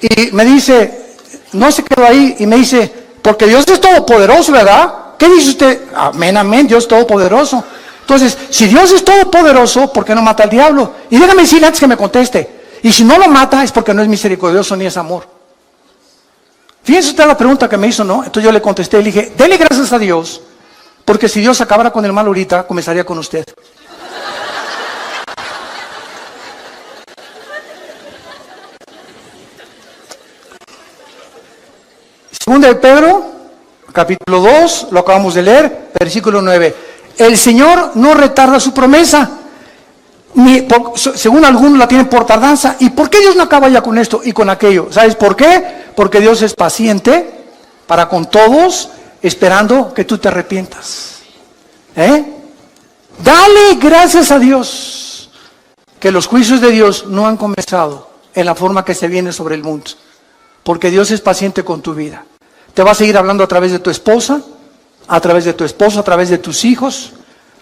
Y me dice, no se quedó ahí, y me dice, porque Dios es todopoderoso, ¿verdad? ¿Qué dice usted? Amén, amén, Dios es todopoderoso. Entonces, si Dios es todopoderoso, ¿por qué no mata al diablo? Y déjame decirle antes que me conteste, y si no lo mata es porque no es misericordioso ni es amor. Fíjense usted la pregunta que me hizo, ¿no? Entonces yo le contesté y le dije, dele gracias a Dios, porque si Dios acabara con el mal ahorita, comenzaría con usted. Segunda de Pedro, capítulo 2, lo acabamos de leer, versículo 9. El Señor no retarda su promesa, según algunos la tienen por tardanza. ¿Y por qué Dios no acaba ya con esto y con aquello? ¿Sabes por qué? Porque Dios es paciente para con todos, esperando que tú te arrepientas. Dale gracias a Dios que los juicios de Dios no han comenzado en la forma que se viene sobre el mundo, porque Dios es paciente con tu vida. Te va a seguir hablando a través de tu esposa, a través de tu esposo, a través de tus hijos,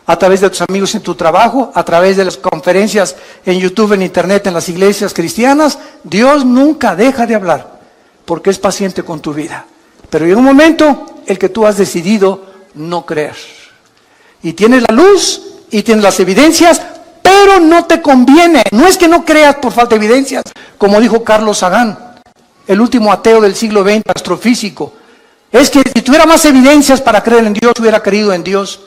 a través de tus amigos en tu trabajo, a través de las conferencias en YouTube, en internet, en las iglesias cristianas. Dios nunca deja de hablar, porque es paciente con tu vida. Pero llega un momento el que tú has decidido no creer. Y tienes la luz y tienes las evidencias, pero no te conviene. No es que no creas por falta de evidencias, como dijo Carlos Sagan, el último ateo del siglo XX, astrofísico. Es que si tuviera más evidencias para creer en Dios, hubiera creído en Dios.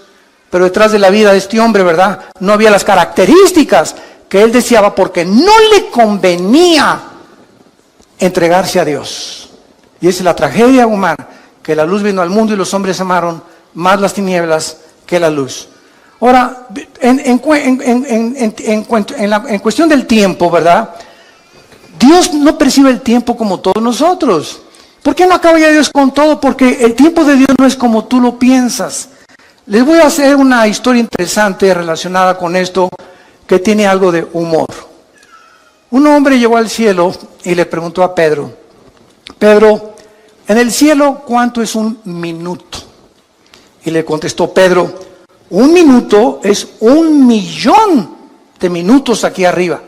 Pero detrás de la vida de este hombre, ¿verdad?, no había las características que él deseaba porque no le convenía entregarse a Dios. Y esa es la tragedia humana, que la luz vino al mundo y los hombres amaron más las tinieblas que la luz. Ahora, en cuestión del tiempo, ¿verdad? Dios no percibe el tiempo como todos nosotros. ¿Por qué no acaba ya Dios con todo? Porque el tiempo de Dios no es como tú lo piensas. Les voy a hacer una historia interesante relacionada con esto, que tiene algo de humor. Un hombre llegó al cielo y le preguntó a Pedro: Pedro, en el cielo, ¿cuánto es un minuto? Y le contestó Pedro: un minuto es 1.000.000 de minutos aquí arriba.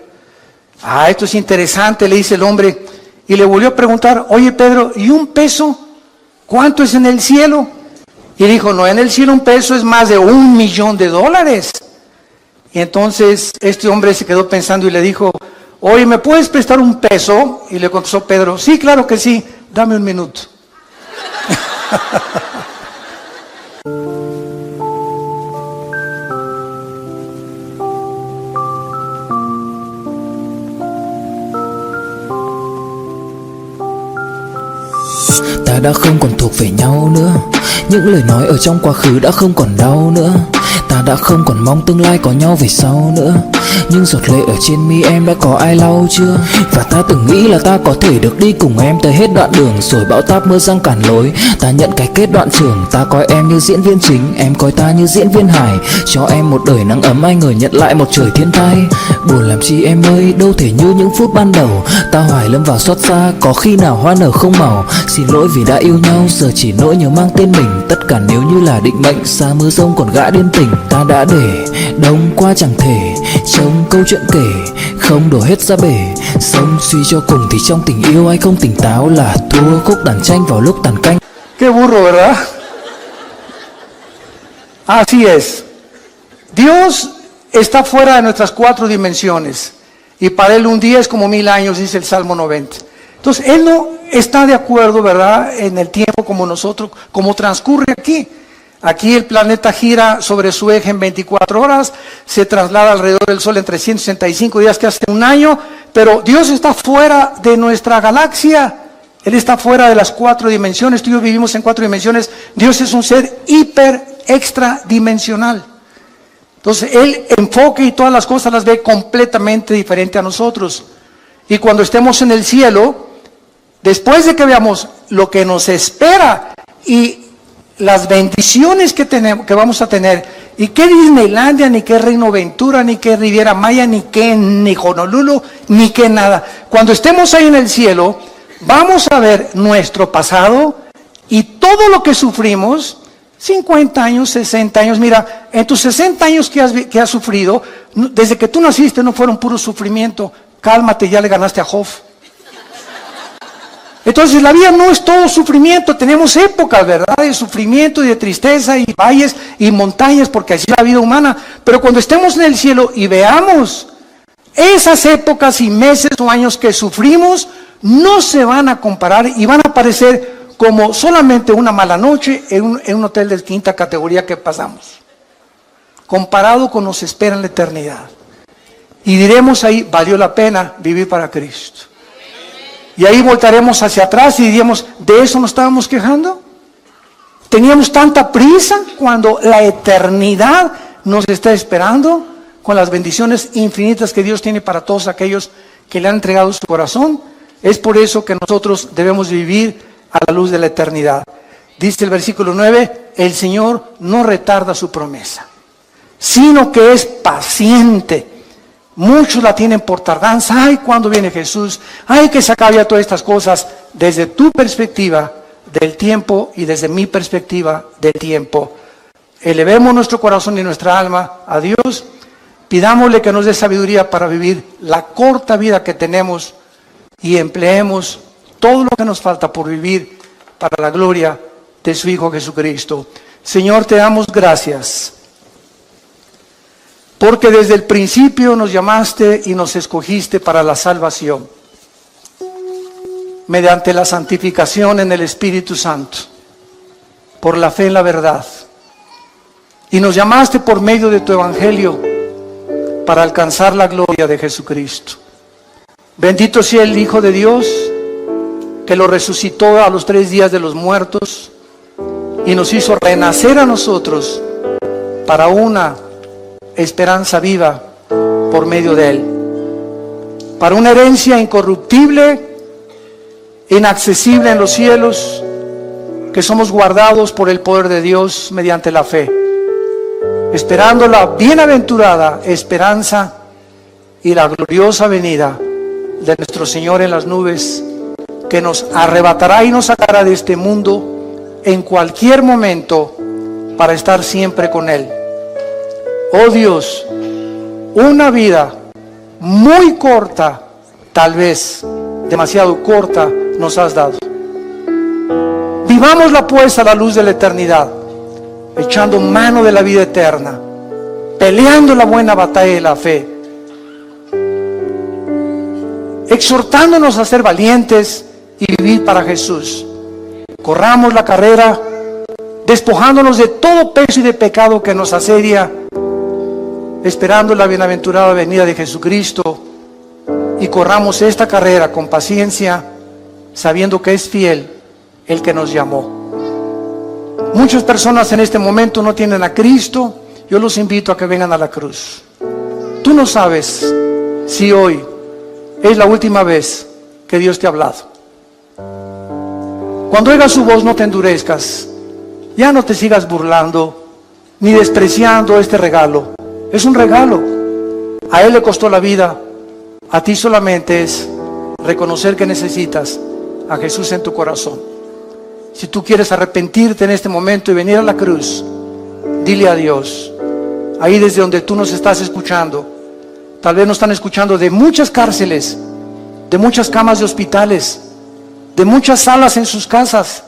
Ah, esto es interesante, le dice el hombre, y le volvió a preguntar: oye Pedro, ¿y un peso? ¿Cuánto es en el cielo? Y dijo: no, en el cielo un peso es más de $1.000.000. Y entonces este hombre se quedó pensando y le dijo: oye, ¿me puedes prestar un peso? Y le contestó Pedro: sí, claro que sí, dame un minuto. Ta đã không còn thuộc về nhau nữa. Những lời nói ở trong quá khứ đã không còn đau nữa. Ta đã không còn mong tương lai có nhau về sau nữa. Nhưng giọt lệ ở trên mi em đã có ai lau chưa? Và ta từng nghĩ là ta có thể được đi cùng em tới hết đoạn đường. Rồi bão táp mưa giăng cản lối. Ta nhận cái kết đoạn trường. Ta coi em như diễn viên chính, em coi ta như diễn viên hài. Cho em một đời nắng ấm, ai ngờ nhận lại một trời thiên tai. Buồn làm chi em ơi, đâu thể như những phút ban đầu. Ta hoài lâm vào xót xa, có khi nào hoa nở không màu. Xin lỗi vì đã yêu nhau, giờ chỉ nỗi nhớ mang tên mình. Tất cả nếu như là định mệnh, xa mưa rông còn gã điên tình. Ta đã để đông qua chẳng thể trông câu chuyện kể, không đổ hết ra bể. Sống suy cho cùng thì trong tình yêu ai không tỉnh táo là thua khúc đàn tranh vào lúc tàn canh. Qué burro, ¿verdad? Así es. Dios está fuera de nuestras 4 dimensiones. Y para Él un día es como 1000 años, dice el Salmo 90. Entonces, Él no está de acuerdo, ¿verdad?, en el tiempo como nosotros, como transcurre aquí. Aquí el planeta gira sobre su eje en 24 horas, se traslada alrededor del Sol en 365 días, que hace un año, pero Dios está fuera de nuestra galaxia. Él está fuera de las 4 dimensiones. Tú y yo vivimos en 4 dimensiones. Dios es un ser hiper extradimensional. Entonces, Él enfoque y todas las cosas las ve completamente diferente a nosotros. Y cuando estemos en el cielo, después de que veamos lo que nos espera y las bendiciones que tenemos, que vamos a tener, y qué Disneylandia, ni qué Reino Ventura, ni qué Riviera Maya, ni Honolulu, ni qué nada. Cuando estemos ahí en el cielo, vamos a ver nuestro pasado y todo lo que sufrimos. 50 años, 60 años, mira, en tus 60 años que has sufrido, desde que tú naciste no fueron puro sufrimiento. Cálmate, ya le ganaste a Job. Entonces la vida no es todo sufrimiento, tenemos épocas, ¿verdad?, de sufrimiento y de tristeza y valles y montañas, porque así es la vida humana. Pero cuando estemos en el cielo y veamos esas épocas y meses o años que sufrimos, no se van a comparar y van a parecer como solamente una mala noche en un hotel de 5ª categoría que pasamos, comparado con nos espera en la eternidad. Y diremos ahí: valió la pena vivir para Cristo. Y ahí voltaremos hacia atrás y diríamos: ¿de eso nos estábamos quejando? ¿Teníamos tanta prisa cuando la eternidad nos está esperando con las bendiciones infinitas que Dios tiene para todos aquellos que le han entregado su corazón? Es por eso que nosotros debemos vivir a la luz de la eternidad. Dice el versículo 9: el Señor no retarda su promesa, sino que es paciente. Muchos la tienen por tardanza. Ay, ¿cuándo viene Jesús? Ay, que se acabe todas estas cosas. Desde tu perspectiva del tiempo y desde mi perspectiva del tiempo, elevemos nuestro corazón y nuestra alma a Dios. Pidámosle que nos dé sabiduría para vivir la corta vida que tenemos y empleemos todo lo que nos falta por vivir para la gloria de su Hijo Jesucristo. Señor, te damos gracias, porque desde el principio nos llamaste y nos escogiste para la salvación, mediante la santificación en el Espíritu Santo, por la fe en la verdad. Y nos llamaste por medio de tu Evangelio para alcanzar la gloria de Jesucristo. Bendito sea el Hijo de Dios, que lo resucitó a los 3 días de los muertos y nos hizo renacer a nosotros para una esperanza viva por medio de Él, para una herencia incorruptible, inaccesible en los cielos, que somos guardados por el poder de Dios mediante la fe, esperando la bienaventurada esperanza y la gloriosa venida de nuestro Señor en las nubes, que nos arrebatará y nos sacará de este mundo en cualquier momento para estar siempre con Él. Oh Dios, una vida muy corta, tal vez demasiado corta, nos has dado. Vivámosla pues a la luz de la eternidad, echando mano de la vida eterna, peleando la buena batalla de la fe, exhortándonos a ser valientes y vivir para Jesús. Corramos la carrera, despojándonos de todo peso y de pecado que nos asedia, esperando la bienaventurada venida de Jesucristo, y corramos esta carrera con paciencia, sabiendo que es fiel el que nos llamó. Muchas personas en este momento no tienen a Cristo. Yo los invito a que vengan a la cruz. Tú no sabes si hoy es la última vez que Dios te ha hablado. Cuando oigas su voz, no te endurezcas. Ya no te sigas burlando ni despreciando este regalo. Es un regalo. A Él le costó la vida. A ti solamente es reconocer que necesitas a Jesús en tu corazón. Si tú quieres arrepentirte en este momento y venir a la cruz, dile a Dios, ahí desde donde tú nos estás escuchando. Tal vez nos están escuchando de muchas cárceles, de muchas camas de hospitales, de muchas salas en sus casas.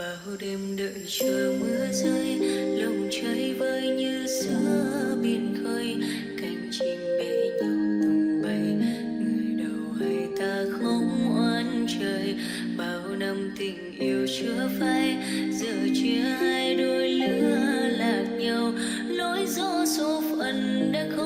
bao đêm đợi chờ mưa rơi, lòng chơi vơi như giữa biển khơi, cánh chim bế nhau tung bay, người đầu hay ta không oán trời. Bao năm tình yêu chưa phai, giờ chia hai đôi lứa lạc nhau, lối gió số phận đã không